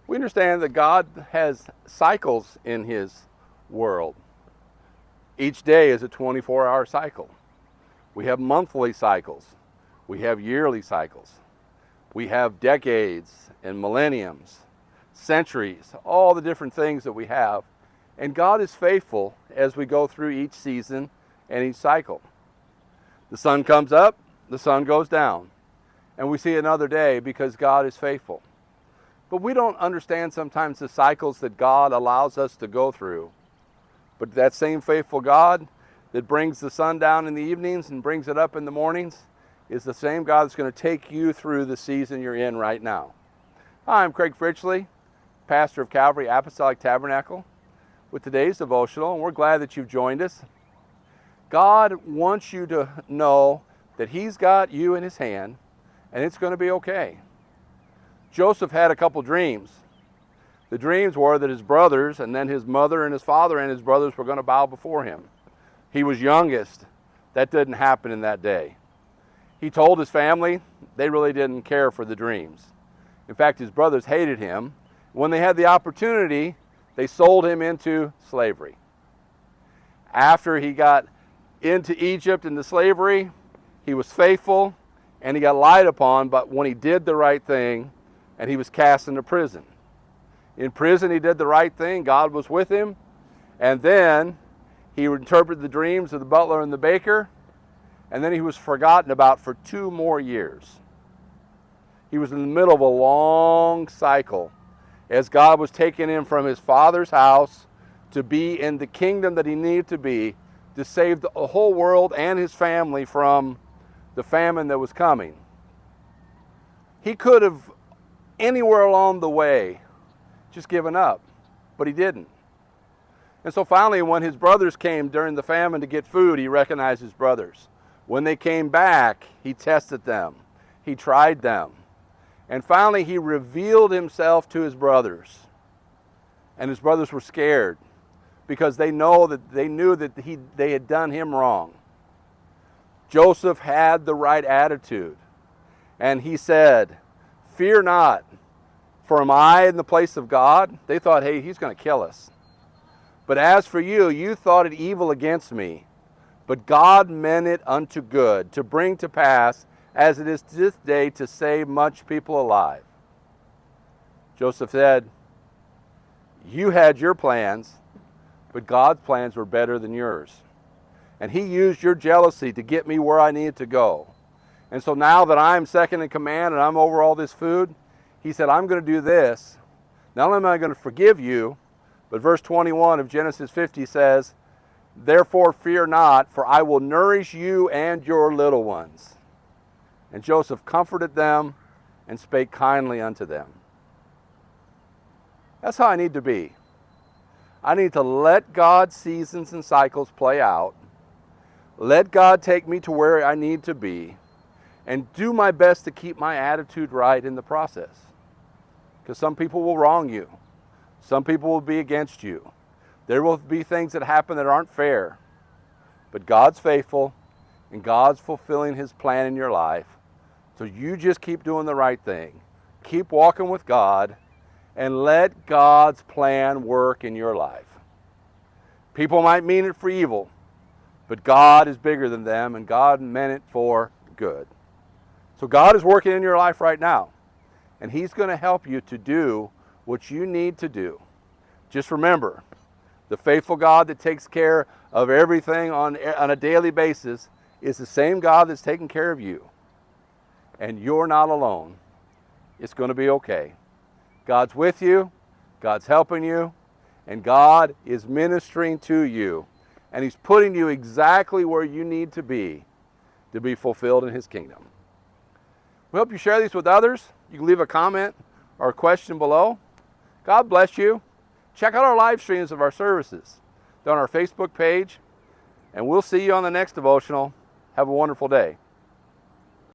We understand that God has cycles in His world. Each day is a 24-hour cycle. We have monthly cycles. We have yearly cycles. We have decades and millenniums, centuries, all the different things that we have. And God is faithful as we go through each season and each cycle. The sun comes up, the sun goes down, and we see another day because God is faithful. But we don't understand sometimes the cycles that God allows us to go through. But that same faithful God that brings the sun down in the evenings and brings it up in the mornings is the same God that's going to take you through the season you're in right now. Hi, I'm Craig Fritchley, pastor of Calvary, Apostolic, Tabernacle, with today's devotional, and we're glad that you've joined us. God wants you to know that He's got you in His hand, and it's going to be okay. Joseph had a couple dreams. The dreams were that his brothers, and then his mother and his father and his brothers were going to bow before him. He was youngest. That didn't happen in that day. He told his family they really didn't care for the dreams. In fact, his brothers hated him. When they had the opportunity, they sold him into slavery. After he got into Egypt into slavery, he was faithful and he got lied upon, but when he did the right thing, and he was cast into prison. In prison, he did the right thing. God was with him. And then he interpreted the dreams of the butler and the baker. And then he was forgotten about for 2 more years. He was in the middle of a long cycle as God was taking him from his father's house to be in the kingdom that he needed to be to save the whole world and his family from the famine that was coming. He could have anywhere along the way just given up, but he didn't. And so finally, when his brothers came during the famine to get food, he recognized his brothers. When they came back, he tested them. He tried them. And finally, he revealed himself to his brothers. And his brothers were scared because they knew that they had done him wrong. Joseph had the right attitude. And he said, "Fear not, for am I in the place of God?" They thought, hey, he's going to kill us. "But as for you, you thought it evil against me. But God meant it unto good, to bring to pass, as it is this day, to save much people alive." Joseph said, "You had your plans, but God's plans were better than yours. And He used your jealousy to get me where I needed to go. And so now that I'm second in command and I'm over all this food," He said, "I'm going to do this. Not only am I going to forgive you," but verse 21 of Genesis 50 says, "Therefore fear not, for I will nourish you and your little ones." And Joseph comforted them and spake kindly unto them. That's how I need to be. I need to let God's seasons and cycles play out. Let God take me to where I need to be, and do my best to keep my attitude right in the process. Because some people will wrong you. Some people will be against you. There will be things that happen that aren't fair. But God's faithful, and God's fulfilling His plan in your life. So you just keep doing the right thing. Keep walking with God, and let God's plan work in your life. People might mean it for evil, but God is bigger than them, and God meant it for good. So God is working in your life right now, and He's going to help you to do what you need to do. Just remember, the faithful God that takes care of everything on a daily basis is the same God that's taking care of you. And you're not alone. It's going to be okay. God's with you, God's helping you, and God is ministering to you. And He's putting you exactly where you need to be fulfilled in His kingdom. We hope you share these with others. You can leave a comment or a question below. God bless you. Check out our live streams of our services. They're on our Facebook page. And we'll see you on the next devotional. Have a wonderful day.